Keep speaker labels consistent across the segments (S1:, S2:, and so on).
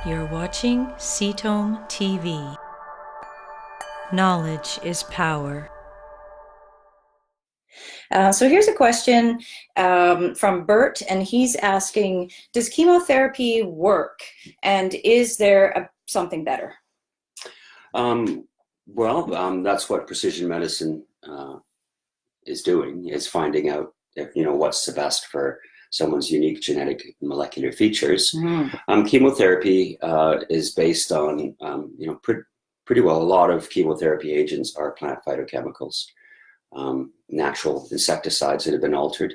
S1: You're watching CTOM TV. Knowledge is power.
S2: So here's a question from Bert, and he's asking, does chemotherapy work? And is there something better?
S3: That's what precision medicine is doing, is finding out if, what's the best for someone's unique genetic molecular features. Chemotherapy is based on, pretty well, a lot of chemotherapy agents are plant phytochemicals, natural insecticides that have been altered.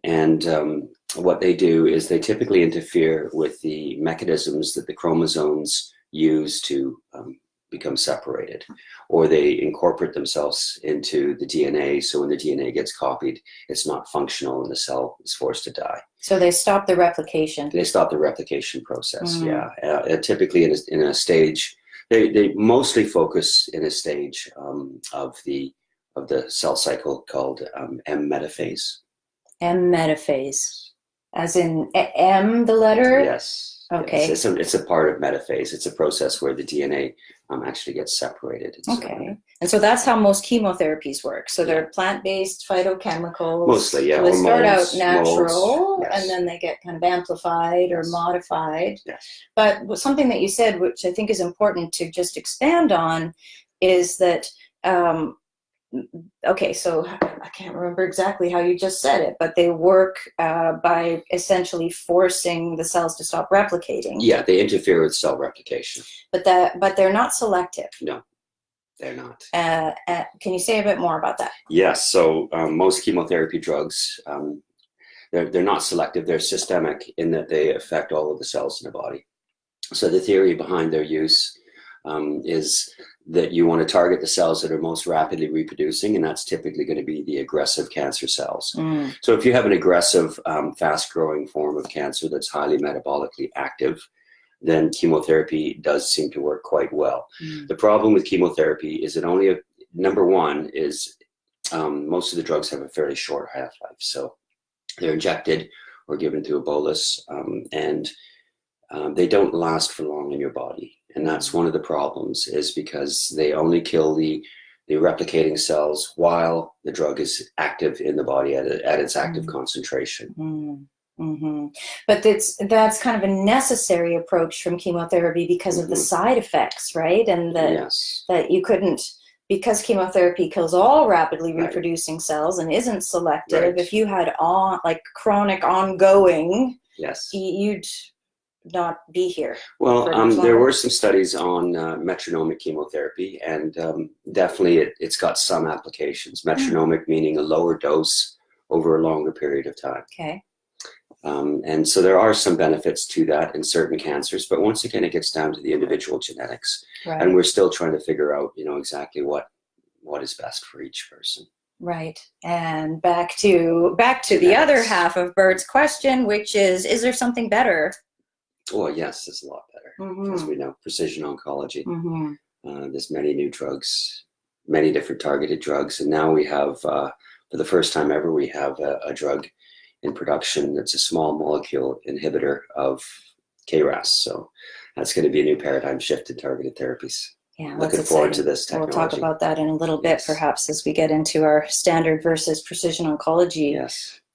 S3: And what they do is they typically interfere with the mechanisms that the chromosomes use to become separated, or they incorporate themselves into the DNA. So when the DNA gets copied, it's not functional and the cell is forced to die.
S2: So they stop the replication.
S3: They stop the replication process, yeah. Typically in a stage, they mostly focus in a stage of the cell cycle called M metaphase.
S2: M metaphase, as in M, the letter?
S3: Yes.
S2: Okay.
S3: Yes. It's a part of metaphase. It's a process where the DNA actually gets separated.
S2: Okay. And so that's how most chemotherapies work. So they're plant-based phytochemicals.
S3: Mostly, yeah.
S2: So they start out natural,
S3: molds, yes.
S2: and then they get kind of amplified or modified.
S3: Yes.
S2: But something that you said, which I think is important to just expand on, is that okay, so I can't remember exactly how you just said it, but they work by essentially forcing the cells to stop replicating.
S3: Yeah, they interfere with cell replication.
S2: But they're not selective.
S3: No, they're not.
S2: Can you say a bit more about that?
S3: Yes, so most chemotherapy drugs, they're not selective, they're systemic in that they affect all of the cells in the body. So the theory behind their use is that you want to target the cells that are most rapidly reproducing, and that's typically going to be the aggressive cancer cells. So if you have an aggressive, fast-growing form of cancer that's highly metabolically active, then chemotherapy does seem to work quite well. The problem with chemotherapy is that number one is most of the drugs have a fairly short half-life. So they're injected or given through a bolus, and they don't last for long in your body. And that's one of the problems, is because they only kill the replicating cells while the drug is active in the body at its active concentration.
S2: But that's kind of a necessary approach from chemotherapy because of the side effects, right? And that you couldn't, because chemotherapy kills all rapidly reproducing cells and isn't selective. If you had chronic ongoing, you'd not be here.
S3: Well, there were some studies on metronomic chemotherapy, and definitely it's got some applications. Metronomic meaning a lower dose over a longer period of time.
S2: Okay.
S3: And so there are some benefits to that in certain cancers, but once again, it gets down to the individual genetics, and we're still trying to figure out, exactly what is best for each person.
S2: Right. And back to the other half of Bert's question, which is there something better?
S3: Well, yes, it's a lot better, as we know, precision oncology. There's many new drugs, many different targeted drugs, and now we have, for the first time ever, we have a drug in production that's a small molecule inhibitor of KRAS. So that's going to be a new paradigm shift in targeted therapies.
S2: Yeah,
S3: looking forward to this technology.
S2: We'll talk about that in a little bit, perhaps, as we get into our standard versus precision oncology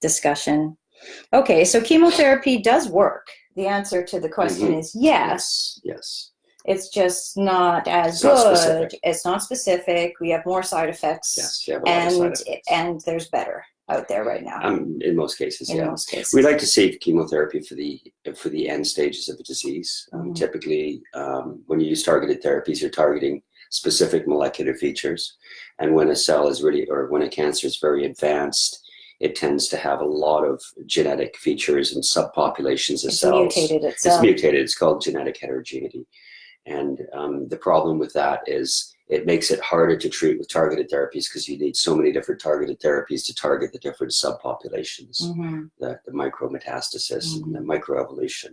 S2: discussion. Okay, so chemotherapy does work. The answer to the question is yes.
S3: Yes.
S2: It's just not as good. It's not specific. We have more side effects.
S3: Yes, you have a lot of side effects.
S2: And there's better out there right now.
S3: In most cases,
S2: in most cases.
S3: We like to save chemotherapy for the end stages of a disease. Typically, when you use targeted therapies, you're targeting specific molecular features. And when a cell is when a cancer is very advanced, it tends to have a lot of genetic features and subpopulations of cells.
S2: It's mutated itself.
S3: It's mutated. It's called genetic heterogeneity. And the problem with that is it makes it harder to treat with targeted therapies because you need so many different targeted therapies to target the different subpopulations, the micrometastasis and the microevolution.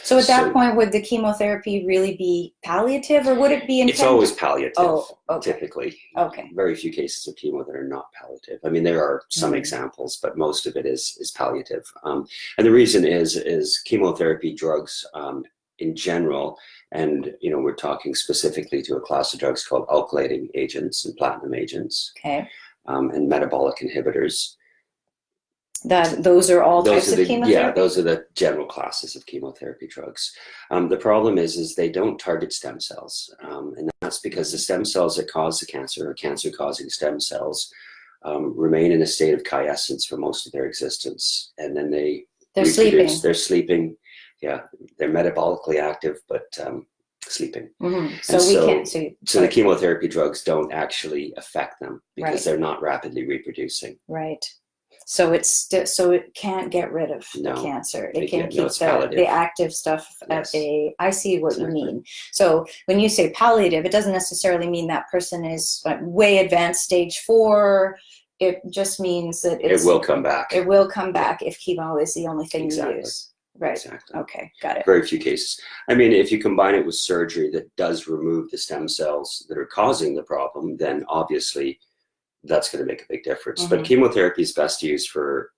S2: So at that point, would the chemotherapy really be palliative, or would it be intended?
S3: It's always palliative, typically.
S2: Okay.
S3: Very few cases of chemo that are not palliative. I mean, there are some examples, but most of it is palliative. And the reason is chemotherapy drugs in general, and we're talking specifically to a class of drugs called alkylating agents and platinum agents,
S2: Okay.
S3: And metabolic inhibitors.
S2: Those are all types of chemotherapy?
S3: Yeah, those are the general classes of chemotherapy drugs. The problem is they don't target stem cells, and that's because the stem cells that cause the cancer, or cancer-causing stem cells, remain in a state of quiescence for most of their existence, and then they're
S2: sleeping.
S3: They're sleeping. Yeah, they're metabolically active, but sleeping.
S2: Mm-hmm.
S3: So the chemotherapy drugs don't actually affect them because
S2: right.
S3: they're not rapidly reproducing.
S2: Right. So it can't get rid of the cancer. It can keep the active stuff at bay. I see what you mean. So when you say palliative, it doesn't necessarily mean that person is way advanced stage 4. It just means that it
S3: will come back.
S2: It will come back if chemo is the only thing you use. Right.
S3: Exactly.
S2: Okay, got it.
S3: Very few cases. I mean, if you combine it with surgery that does remove the stem cells that are causing the problem, then obviously that's going to make a big difference.
S2: Mm-hmm.
S3: But chemotherapy is best used for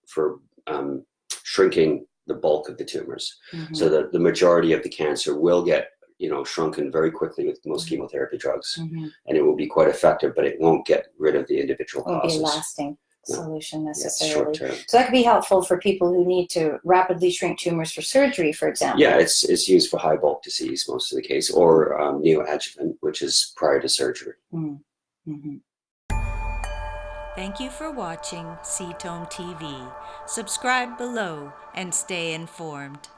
S3: shrinking the bulk of the tumors, mm-hmm. so that the majority of the cancer will get shrunken very quickly with most chemotherapy drugs, mm-hmm. and it will be quite effective, but it won't get rid of the individual causes.
S2: It won't be a lasting solution necessarily.
S3: Short term.
S2: So that could be helpful for people who need to rapidly shrink tumors for surgery, for example.
S3: Yeah, it's used for high bulk disease most of the case, or neoadjuvant, which is prior to surgery.
S2: Mm-hmm.
S1: Thank you for watching Ketome TV. Subscribe below and stay informed.